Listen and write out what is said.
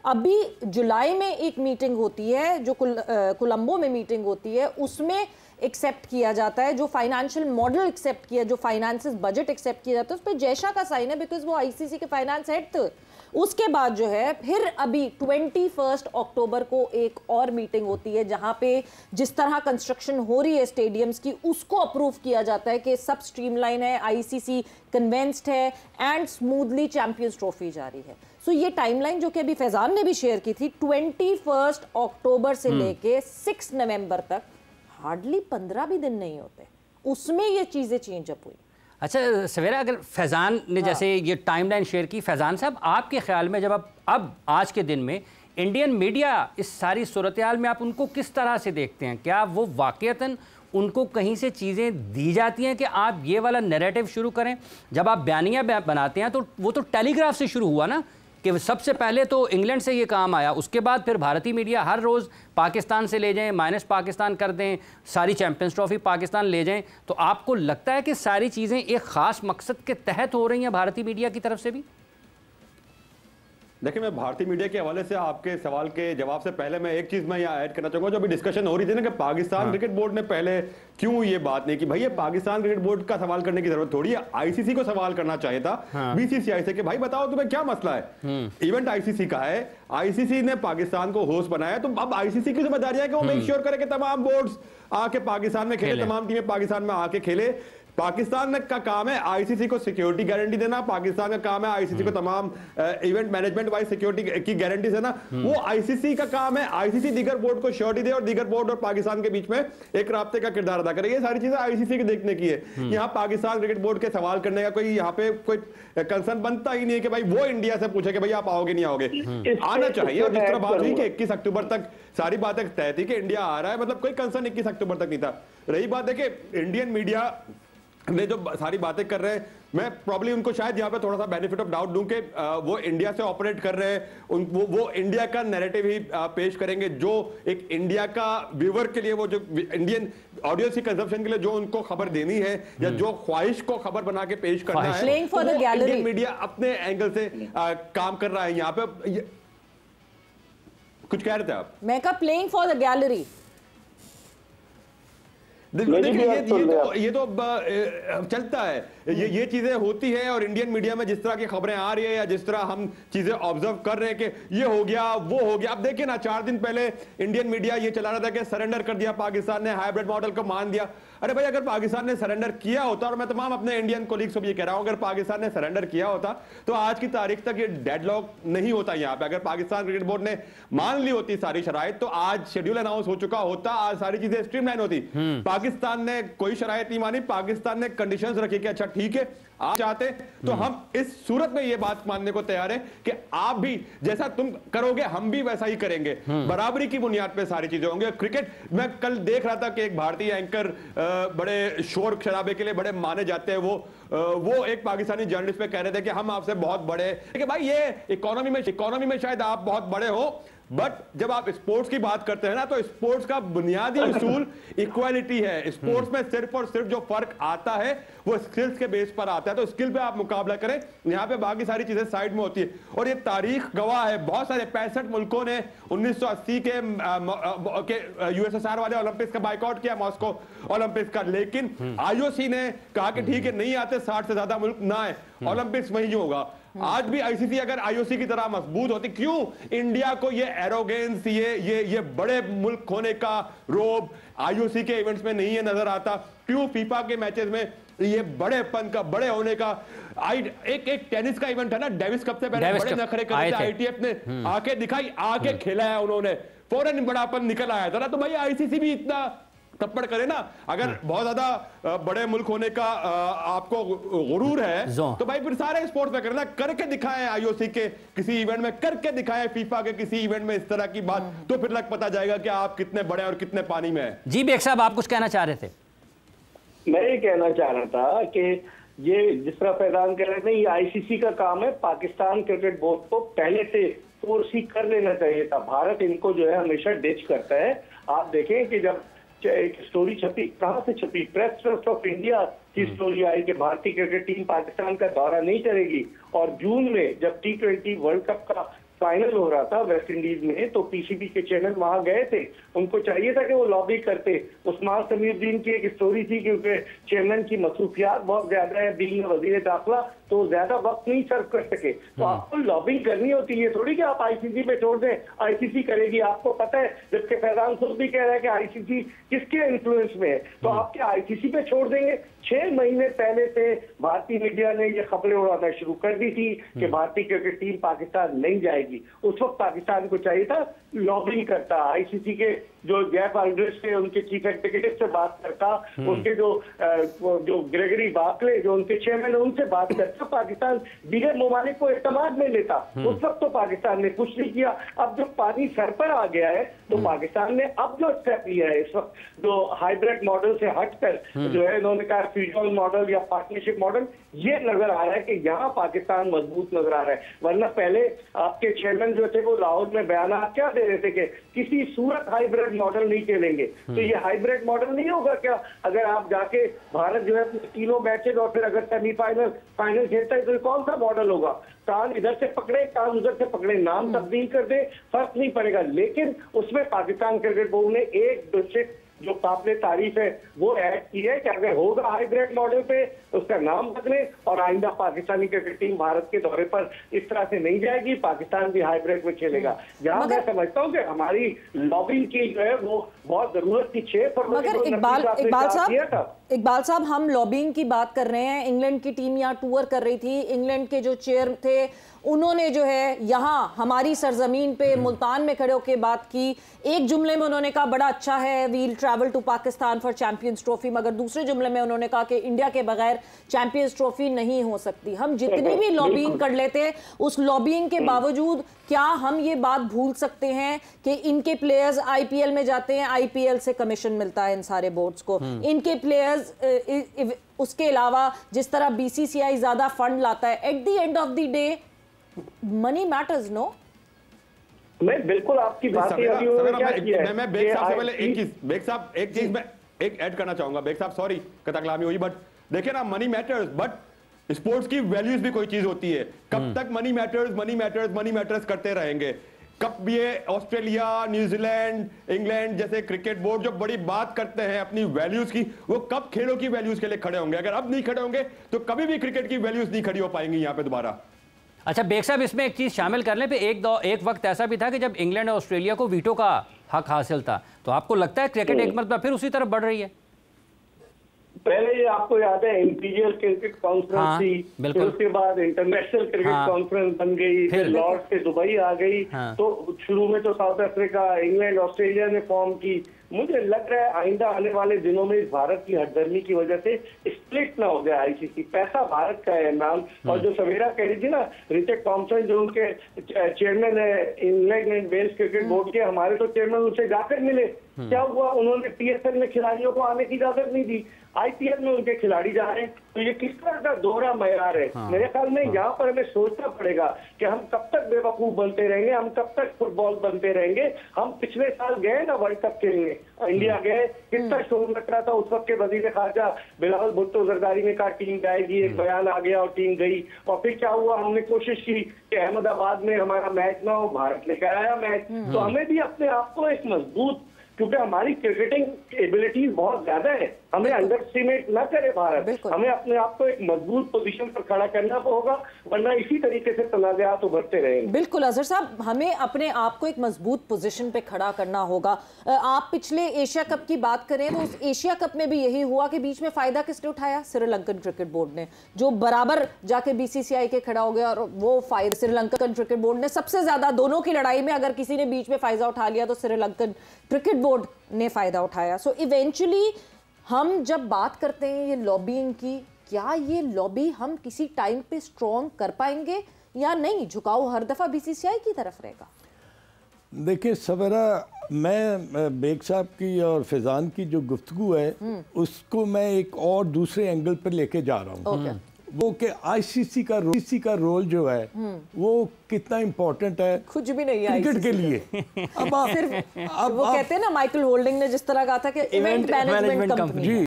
अभी जुलाई में एक मीटिंग होती है जो कोलंबो में मीटिंग होती है, उसमें एक्सेप्ट किया जाता है, जो फाइनेंशियल मॉडल एक्सेप्ट किया, जो फाइनेंसेस बजट एक्सेप्ट किया जाता है, उस पर जयशा का साइन है, बिकॉज वो आईसीसी के फाइनेंस हेड थे। उसके बाद जो है फिर अभी 21 अक्टूबर को एक और मीटिंग होती है जहां पे जिस तरह कंस्ट्रक्शन हो रही है स्टेडियम्स की उसको अप्रूव किया जाता है कि सब स्ट्रीमलाइन है, आईसीसी कन्विंस्ड है एंड स्मूथली चैंपियंस ट्रॉफी जारी है। सो ये टाइमलाइन जो कि अभी फैजान ने भी शेयर की थी, 21 अक्टूबर से लेके 6 नवंबर तक हार्डली 15 भी दिन नहीं होते, उसमें ये चीजें चेंज अप हुई। अच्छा सवेरा, अगर फैज़ान ने जैसे ये टाइमलाइन शेयर की, फैज़ान साहब आपके ख्याल में जब अब आज के दिन में इंडियन मीडिया इस सारी सूरत-ए-हाल में आप उनको किस तरह से देखते हैं? क्या वो वाक़ईतन उनको कहीं से चीज़ें दी जाती हैं कि आप ये वाला नैरेटिव शुरू करें? जब आप बयानिया बनाते हैं तो वो तो टेलीग्राफ से शुरू हुआ ना, कि सबसे पहले तो इंग्लैंड से ये काम आया, उसके बाद फिर भारतीय मीडिया हर रोज़ पाकिस्तान से ले जाएं, माइनस पाकिस्तान कर दें, सारी चैंपियंस ट्रॉफी पाकिस्तान ले जाएं। तो आपको लगता है कि सारी चीज़ें एक ख़ास मकसद के तहत हो रही हैं भारतीय मीडिया की तरफ से भी? देखिए, मैं भारतीय मीडिया के हवाले से आपके सवाल के जवाब से पहले मैं एक चीज मैं यहाँ ऐड करना चाहूंगा। जो अभी डिस्कशन हो रही थी ना कि पाकिस्तान क्रिकेट बोर्ड ने पहले क्यों ये बात नहीं की, भाई ये पाकिस्तान क्रिकेट बोर्ड का सवाल करने की जरूरत थोड़ी है, आईसीसी को सवाल करना चाहिए था, बीसीसीआई से कि भाई बताओ तुम्हें क्या मसला है। इवेंट आईसीसी का है, आईसीसी ने पाकिस्तान को होस्ट बनाया, तो अब आईसीसी की जिम्मेदारी है कि वो मेक श्योर करे कि तमाम बोर्ड्स आके पाकिस्तान में खेले, तमाम टीमें पाकिस्तान में आके खेले। पाकिस्तान का काम है आईसीसी को सिक्योरिटी गारंटी देना, पाकिस्तान का काम है आईसीसी को तमाम इवेंट मैनेजमेंट वाइज सिक्योरिटी की गारंटी देना। वो आईसीसी का काम है, आईसीसी दीगर बोर्ड को श्योरिटी दे और दीगर बोर्ड और पाकिस्तान के बीच में एक राब्ते का किरदार अदा करे। ये सारी चीजें आईसीसी की देखने की है। यहाँ पाकिस्तान क्रिकेट बोर्ड के सवाल करने का कोई यहाँ पे कोई कंसर्न बनता ही नहीं है कि भाई वो इंडिया से पूछे कि भाई आप आओगे नहीं आओगे, आना चाहिए। और जिस तरह बात हुई कि 21 अक्टूबर तक सारी बातें तय थी कि इंडिया आ रहा है, मतलब कोई कंसर्न 21 अक्टूबर तक नहीं था। रही बात है कि इंडियन मीडिया ने जो सारी बातें कर रहे हैं, मैं प्रॉब्ली उनको शायद यहाँ पे थोड़ा सा बेनिफिट ऑफ डाउट दूं कि वो इंडिया से ऑपरेट कर रहे हैं, वो इंडिया का नैरेटिव ही पेश करेंगे जो एक इंडिया का व्यूअर के लिए, वो जो इंडियन ऑडियंस की कंजम्पशन के लिए जो उनको खबर देनी है या जो ख्वाहिश को खबर बना के पेश करना है, इंडियन मीडिया अपने एंगल से काम कर रहा है। यहाँ पे कुछ कह रहे थे आप? मैं कहा प्लेइंग फॉर द गैलरी। देखिए ये तो चलता है, ये चीजें होती है। और इंडियन मीडिया में जिस तरह की खबरें आ रही है या जिस तरह हम चीजें ऑब्जर्व कर रहे हैं कि ये हो गया वो हो गया। अब देखिए ना, 4 दिन पहले इंडियन मीडिया ये चला रहा था कि सरेंडर कर दिया पाकिस्तान ने, हाइब्रिड मॉडल को मान दिया। अरे भाई, अगर पाकिस्तान ने सरेंडर किया होता, और मैं तमाम अपने इंडियन कोलीग्स को भी ये कह रहा हूं, अगर पाकिस्तान ने सरेंडर किया होता तो आज की तारीख तक ये डेडलॉक नहीं होता यहाँ पे। अगर पाकिस्तान क्रिकेट बोर्ड ने मान ली होती सारी शराइत तो आज शेड्यूल अनाउंस हो चुका होता, आज सारी चीजें स्ट्रीमलाइन होती। पाकिस्तान ने कोई शराइत नहीं मानी, पाकिस्तान ने कंडीशंस रखी कि अच्छा ठीक है आप चाहते तो हम इस सूरत में ये बात मानने को तैयार है कि आप भी जैसा तुम करोगे हम भी वैसा ही करेंगे, बराबरी की बुनियाद पे सारी चीजें होंगी। क्रिकेट मैं कल देख रहा था कि एक भारतीय एंकर बड़े शोर शराबे के लिए बड़े माने जाते हैं, वो एक पाकिस्तानी जर्नलिस्ट पे कह रहे थे कि हम आपसे बहुत बड़े हैं। कि भाई ये इकोनॉमी में शायद आप बहुत बड़े हो, बट जब आप स्पोर्ट्स की बात करते हैं ना, तो स्पोर्ट्स का बुनियादी उसूल इक्वालिटी है। स्पोर्ट्स में सिर्फ और सिर्फ जो फर्क आता है वो स्किल्स के बेस पर आता है, तो स्किल पे आप मुकाबला करें, यहाँ पे बाकी सारी चीजें साइड में होती है। और ये तारीख गवाह है, बहुत सारे 65 मुल्कों ने 1980 के यूएसएसआर वाले ओलंपिक्स का बाइकआउट किया, मॉस्को ओलंपिक्स का, लेकिन आईओसी ने कहा कि ठीक है नहीं आते 60 से ज्यादा मुल्क ना आए, ओलंपिक्स वही होगा। आज भी आईसीसी अगर आईओसी की तरह मजबूत होती, क्यों इंडिया को ये एरोगेंस, ये बड़े मुल्क होने का रोब आईओसी के इवेंट्स में नहीं है नजर आता? क्यों फीफा के मैचेस में ये बड़ेपन का, बड़े होने का? एक टेनिस का इवेंट है ना, डेविस कप से पहले बड़े नखरे करे थे, आईटीएफ ने आके दिखाई, आके खेला है उन्होंने, फौरन बड़ापन निकल आया था ना। तो भाई आईसीसी भी इतना थप्पड़ करे ना, अगर बहुत ज्यादा बड़े मुल्क होने का आपको गुरूर है तो भाई फिर सारे स्पोर्ट्स में करना, करके दिखाएं आईओसी के किसी इवेंट में, करके दिखाएं फीफा के किसी इवेंट में इस तरह की बात, तो फिर लग पता जाएगा कि आप कितने बड़े और कितने पानी में है। जी बेग साहब, आप कुछ कहना चाह रहे थे? मैं ये कहना चाह रहा था कि ये जिस तरह फैजान कह रहे थे, ये आईसीसी का काम है, पाकिस्तान क्रिकेट बोर्ड को पहले से फोर्स ही कर लेना चाहिए था। भारत इनको जो है हमेशा डिच करता है। आप देखें कि जब एक स्टोरी छपी, कहां से छपी, प्रेस ट्रस्ट ऑफ इंडिया की स्टोरी आई कि भारतीय क्रिकेट टीम पाकिस्तान का दौरा नहीं करेगी, और जून में जब T20 वर्ल्ड कप का फाइनल हो रहा था वेस्ट इंडीज में, तो पीसीबी के चैनल वहां गए थे, उनको चाहिए था कि वो लॉबी करते। उस्मान समीउद्दीन की एक स्टोरी थी, क्योंकि चेयरमैन की मसरूफियात बहुत ज्यादा है, दिल्ली में वजीर दाखिला, तो ज्यादा वक्त नहीं सर्व कर सके। तो आपको लॉबिंग करनी होती है, थोड़ी कि आप आईसीसी पे छोड़ दें, आईसीसी करेगी। आपको पता है, जबकि फैजान खुद भी कह रहा है कि आईसीसी किसके इन्फ्लुएंस में है, तो आप क्या आईसीसी पे छोड़ देंगे? 6 महीने पहले से भारतीय मीडिया ने ये खबरें उड़ाना शुरू कर दी थी कि भारतीय क्रिकेट टीम पाकिस्तान नहीं जाएगी। उस वक्त पाकिस्तान को चाहिए था लॉबिंग करता, आईसीसी के जो गैप आर्डर्स थे उनके चीफ एग्जीक्यूटिव से बात करता, उनके जो ग्रेगरी बाकले जो उनके चेयरमैन है उनसे बात करता, पाकिस्तान दीगर ममालिक को इत्तेमाद में लेता। उस वक्त तो पाकिस्तान ने कुछ नहीं किया। अब जब पानी सर पर आ गया है तो पाकिस्तान ने अब जो स्टेप लिया है, इस वक्त जो हाइब्रिड मॉडल से हटकर जो है इन्होंने कहा फ्यूजन मॉडल या पार्टनरशिप मॉडल, ये नजर आ रहा है कि यहाँ पाकिस्तान मजबूत नजर आ रहा है। वरना पहले आपके चेयरमैन जो थे वो लाहौर में बयान क्या दे रहे थे कि किसी सूरत हाइब्रिड मॉडल नहीं खेलेंगे। तो ये हाइब्रिड मॉडल नहीं होगा क्या? अगर आप जाके भारत जो है तीनों मैचेज और फिर अगर सेमीफाइनल फाइनल खेलता है तो कौन सा मॉडल होगा? कान इधर से पकड़े, कान उधर से पकड़े, नाम तब्दील कर दे, फर्क नहीं पड़ेगा। लेकिन उसमें पाकिस्तान क्रिकेट बोर्ड ने एक डिस्ट्रिक्ट जो काबिल तारीफ है वो ऐड की है कि अगर होगा हाइब्रिड मॉडल पे तो उसका नाम बदले और आइंदा पाकिस्तानी क्रिकेट टीम भारत के दौरे पर इस तरह से नहीं जाएगी, पाकिस्तान भी हाइब्रिड में खेलेगा। जहां मैं समझता हूँ कि हमारी लॉबिंग की जो है वो बहुत जरूरत थी। 6 फरवरी को इकबाल साहब, हम लॉबिंग की बात कर रहे हैं। इंग्लैंड की टीम यहाँ टूर कर रही थी, इंग्लैंड के जो चेयर थे उन्होंने जो है यहाँ हमारी सरजमीन पे मुल्तान में खड़े होकर बात की। एक जुमले में उन्होंने कहा बड़ा अच्छा है, we'll travel to Pakistan for champions trophy, मगर दूसरे जुमले में उन्होंने कहा कि इंडिया के बगैर चैंपियंस ट्रॉफी नहीं हो सकती। हम जितनी भी लॉबिंग कर लेते, उस लॉबिंग के बावजूद क्या हम ये बात भूल सकते हैं कि इनके प्लेयर्स आईपीएल में जाते हैं, आईपीएल से कमीशन मिलता है इन सारे बोर्ड्स को, इनके प्लेयर्स उसके अलावा जिस तरह बीसीसीआई ज्यादा फंड लाता है, at the end of the day money matters. No, मैं बिल्कुल आपकी बात मैं बेग साहब से पहले एक चीज, बेग साहब एक चीज मैं एक ऐड करना चाहूंगा। बेग साहब सॉरी कतकलामी हुई, बट देखिए ना, मनी मैटर्स, बट स्पोर्ट्स की वैल्यूज भी कोई चीज होती है। कब तक मनी मैटर्स करते रहेंगे? कब ये ऑस्ट्रेलिया, न्यूजीलैंड, इंग्लैंड जैसे क्रिकेट बोर्ड जो बड़ी बात करते हैं अपनी वैल्यूज की, वो कब खेलों की वैल्यूज के लिए खड़े होंगे? अगर अब नहीं खड़े होंगे तो कभी भी क्रिकेट की वैल्यूज नहीं खड़ी हो पाएंगी यहाँ पे दोबारा। अच्छा बेग साहब, इसमें एक चीज़ शामिल कर लें, एक वक्त ऐसा भी था कि जब इंग्लैंड और ऑस्ट्रेलिया को वीटो का हक हासिल था, तो आपको लगता है क्रिकेट एक मरतबा फिर उसी तरफ बढ़ रही है? पहले ये आपको याद है इंपीरियल क्रिकेट कॉन्फ्रेंस थी, फिर उसके बाद इंटरनेशनल क्रिकेट कॉन्फ्रेंस बन गई, फिर लॉर्ड से दुबई आ गई। तो शुरू में तो साउथ अफ्रीका, इंग्लैंड, ऑस्ट्रेलिया ने फॉर्म की। मुझे लग रहा है आइंदा आने वाले दिनों में इस भारत की हटदर्मी की वजह से स्प्लिट ना हो जाए आईसीसी। पैसा भारत का है इमरान, और जो सवेरा कह रही थी ना रिचर्ड थॉमसन जो उनके चेयरमैन है England and Wales cricket board के, हमारे तो चेयरमैन उनसे जाकर मिले, क्या हुआ? उन्होंने पीएसएल में खिलाड़ियों को आने की इजाजत नहीं दी, आईपीएल में उनके खिलाड़ी जा रहे हैं। तो ये किस तरह का दोहरा मयार है? मेरे ख्याल में यहाँ पर हमें सोचना पड़ेगा कि हम कब तक बेवकूफ बनते रहेंगे, हम कब तक फुटबॉल बनते रहेंगे। हम पिछले साल गए ना वर्ल्ड कप खेलने, इंडिया गए, कितना शोर लग रहा था उस वक्त के वजीर खारजा बिलावल भुट्टो जरदारी ने कहा टीम जाएगी, एक बयान आ गया और टीम गई। और फिर क्या हुआ? हमने कोशिश की कि अहमदाबाद में हमारा मैच ना हो, भारत लेकर आया मैच। तो हमें भी अपने आप को एक मजबूत, क्योंकि हमारी क्रिकेटिंग एबिलिटीज बहुत ज्यादा है, हमें अंडर एस्टिमेट ना करे भारत। हमें अपने आप को एक मजबूत पोजीशन पर खड़ा करना होगा, वरना इसी तरीके से तनाज़ात उभरते रहेंगे। बिल्कुल अजहर साहब, हमें अपने आप को एक मजबूत पोजीशन पे खड़ा करना होगा। आप पिछले एशिया कप की बात करें तो उस एशिया कप में भी यही हुआ कि बीच में फायदा किसने उठाया? श्रीलंकन क्रिकेट बोर्ड ने, जो बराबर जाके बीसीसीआई के खड़ा हो गया, और वो फायदा श्रीलंकन क्रिकेट बोर्ड ने सबसे ज्यादा, दोनों की लड़ाई में अगर किसी ने बीच में फायदा उठा लिया तो श्रीलंकन क्रिकेट बोर्ड ने फायदा उठाया। सो इवेंचुअली हम जब बात करते हैं ये लॉबिंग की, क्या ये लॉबी हम किसी टाइम पे स्ट्रॉन्ग कर पाएंगे या नहीं? झुकाव हर दफा बीसीसीआई की तरफ रहेगा? देखिए सवेरा, मैं बेग साहब की और फैजान की जो गुफ्तगू है उसको मैं एक और दूसरे एंगल पर लेके जा रहा हूँ। वो कि आईसीसी का रोल जो है वो कितना इम्पोर्टेंट है कुछ भी नहीं है क्रिकेट के लिए। अब वो कहते हैं ना, माइकल होल्डिंग ने जिस तरह कहा था कि इवेंट मैनेजमेंट कंपनी।